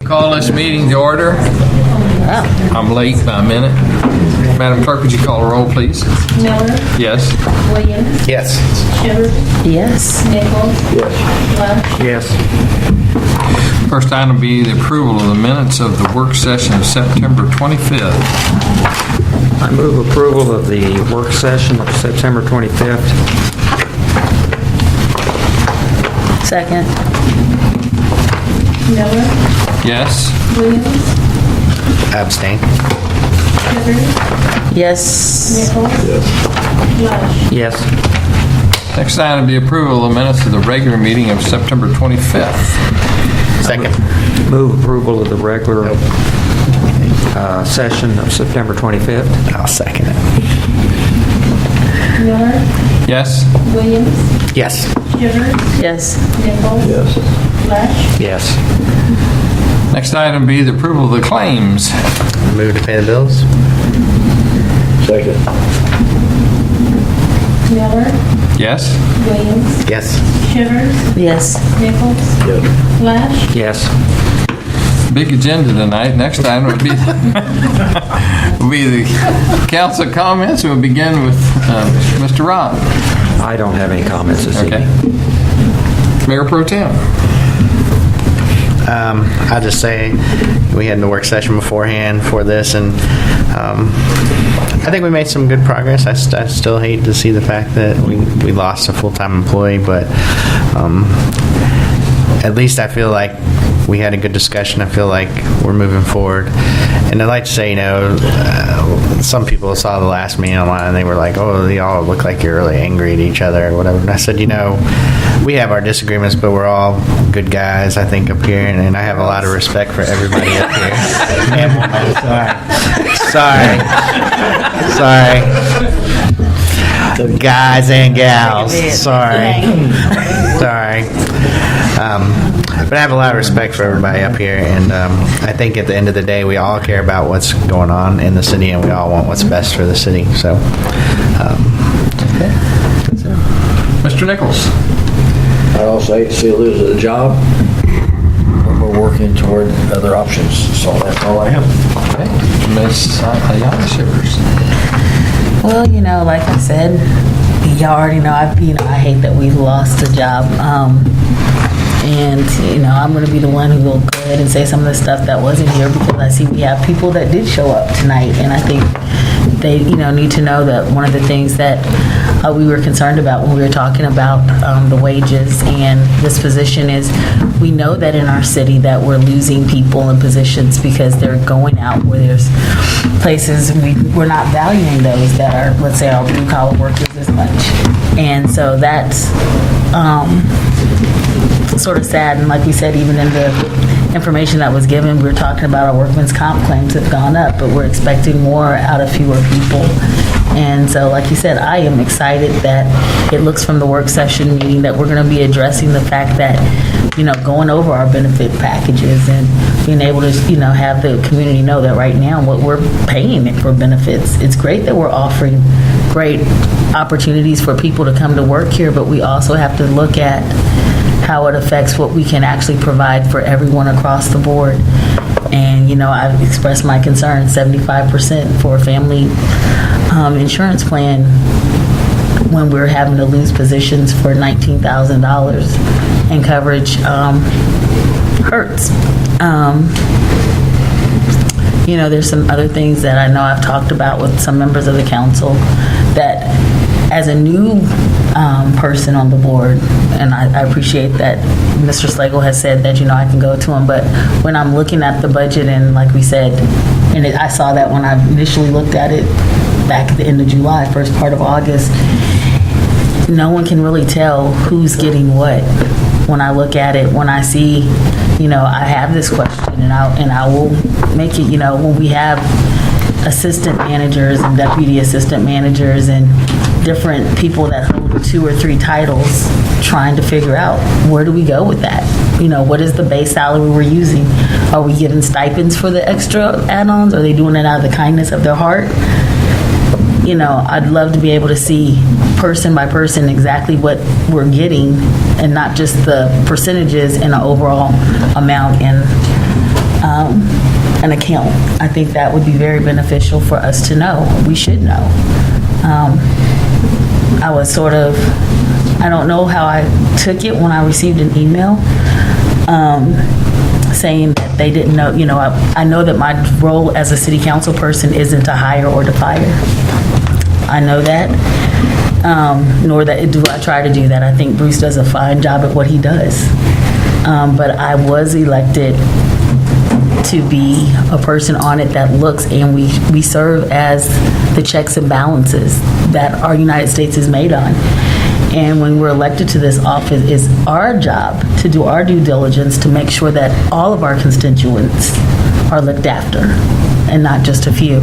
Call this meeting to order. I'm late by a minute. Madam Clerk, would you call a roll, please? Miller. Yes. Williams. Yes. Shivers. Yes. Nichols. Lush. Yes. First item will be the approval of the minutes of the work session of September 25th. I move approval of the work session of September 25th. Second. Miller. Yes. Williams. Abstain. Shivers. Yes. Nichols. Lush. Yes. Next item will be approval of the minutes of the regular meeting of September 25th. Second. Move approval of the regular session of September 25th. I'll second it. Miller. Yes. Williams. Yes. Shivers. Yes. Nichols. Lush. Yes. Next item will be the approval of the claims. Move to pay the bills. Second. Miller. Yes. Williams. Yes. Shivers. Yes. Nichols. Lush. Yes. Big agenda tonight. Next item will be the council comments. We'll begin with Mr. Rob. I don't have any comments this Okay. evening. Mayor Pro Tem. I'll just say we had the work session beforehand for this, and I think we made some good progress. I still hate to see the fact that we lost a full-time employee, but at least I feel like we had a good discussion. I feel like we're moving forward. And I'd like to say, some people saw the last meeting online and they were like, oh, y'all look like you're really angry at each other or whatever. And I said, we have our disagreements, but we're all good guys, I think, up here. And I have a lot of respect for everybody up here. Sorry. Guys and gals. Sorry. But I have a lot of respect for everybody up here, and I think at the end of the day, we all care about what's going on in the city, and we all want what's best for the city. So, Mr. Nichols. I also hate to see her lose a job, but we're working toward other options, so that's all I have. Okay. Ms. Ayala Shivers. Well, like I said, y'all already know, I hate that we lost a job. And, I'm going to be the one who will go ahead and say some of the stuff that wasn't here, because I see we have people that did show up tonight, and I think they, need to know that one of the things that we were concerned about when we were talking about the wages and this position is we know that in our city that we're losing people in positions because they're going out where there's places we're not valuing those that are, let's say, our blue-collar workers as much. And so that's sort of sad. And like we said, even in the information that was given, we were talking about our workman's comp claims have gone up, but we're expecting more out of fewer people. And so, like you said, I am excited that it looks from the work session meeting that we're going to be addressing the fact that, going over our benefit packages and being able to, have the community know that right now what we're paying for benefits. It's great that we're offering great opportunities for people to come to work here, but we also have to look at how it affects what we can actually provide for everyone across the board. And, I've expressed my concern, 75% for a family insurance plan when we're having to lose positions for $19,000 and coverage hurts. There's some other things that I know I've talked about with some members of the council that as a new person on the board, and I appreciate that Mr. Slagle has said that, I can go to him, but when I'm looking at the budget and like we said, and I saw that when I initially looked at it back at the end of July, first part of August, no one can really tell who's getting what. When I look at it, when I see, I have this question and I will make it, when we have assistant managers and deputy assistant managers and different people that hold 2 or 3 titles, trying to figure out where do we go with that? What is the base salary we're using? Are we giving stipends for the extra add-ons? Are they doing it out of the kindness of their heart? I'd love to be able to see person by person exactly what we're getting and not just the percentages and the overall amount. And an account. I think that would be very beneficial for us to know. We should know. I was sort of, I don't know how I took it when I received an email saying that they didn't know, I know that my role as a city council person isn't to hire or to fire. I know that, nor do I try to do that. I think Bruce does a fine job at what he does. But I was elected to be a person on it that looks, and we serve as the checks and balances that our United States is made on. And when we're elected to this office, it's our job to do our due diligence to make sure that all of our constituents are looked after, and not just a few.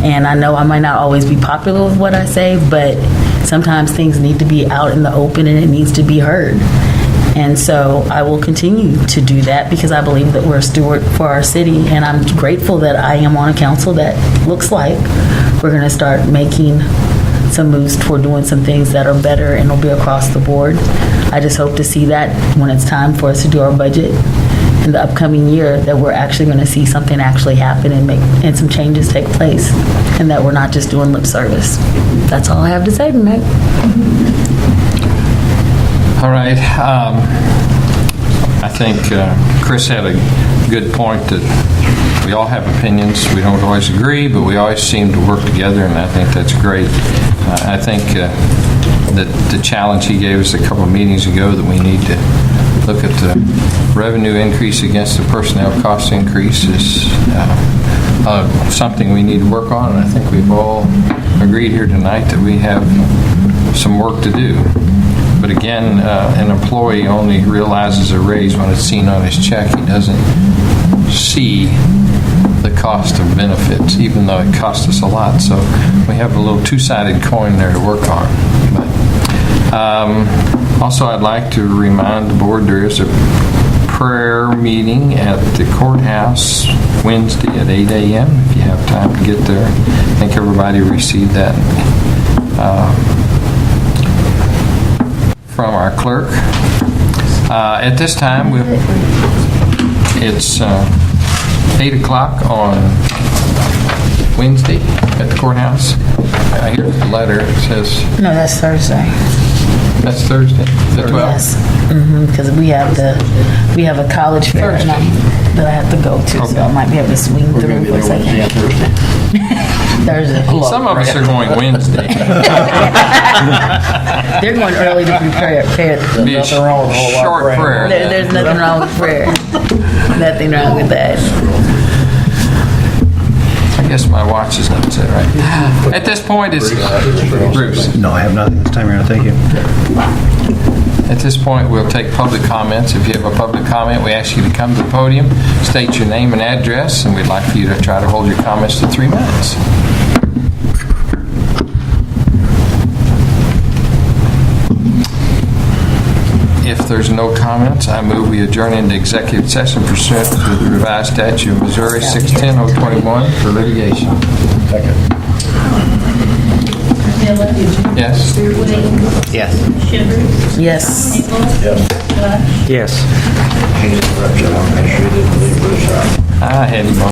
And I know I might not always be popular with what I say, but sometimes things need to be out in the open and it needs to be heard. And so I will continue to do that because I believe that we're a steward for our city, and I'm grateful that I am on a council that looks like we're going to start making some moves toward doing some things that are better and will be across the board. I just hope to see that when it's time for us to do our budget in the upcoming year, that we're actually going to see something actually happen and some changes take place, and that we're not just doing lip service. That's all I have to say tonight. All right. I think Chris had a good point that we all have opinions. We don't always agree, but we always seem to work together, and I think that's great. I think that the challenge he gave us a couple of meetings ago, that we need to look at the revenue increase against the personnel cost increase, is something we need to work on, and I think we've all agreed here tonight that we have some work to do. But again, an employee only realizes a raise when it's seen on his check. He doesn't see the cost of benefits, even though it costs us a lot. So we have a little two-sided coin there to work on. But also, I'd like to remind the board there is a prayer meeting at the courthouse Wednesday at 8 a.m. if you have time to get there. I think everybody received that from our clerk. At this time, it's 8 o'clock on Wednesday at the courthouse. Here's the letter. It says, No, that's Thursday. that's Thursday, the 12th? Yes, because we have a college fair that I have to go to, so I might be able to swing through for a second. Thursday. Some of us are going Wednesday. They're going early to prepare. Be a short prayer. There's nothing wrong with prayer. Nothing wrong with that. I guess my watch is not set right. At this point, it's Bruce. No, I have nothing this time around. Thank you. At this point, we'll take public comments. If you have a public comment, we ask you to come to the podium, state your name and address, and we'd like for you to try to hold your comments to 3 minutes. If there's no comments, I move we adjourn into executive session pursuant to the revised statute of Missouri 610-021 for litigation. Miller. Yes? Williams. Yes. Shivers. Yes. Nichols. Flash. Yes. Can't interrupt you. I want to make sure you didn't leave Bruce out. I had him on.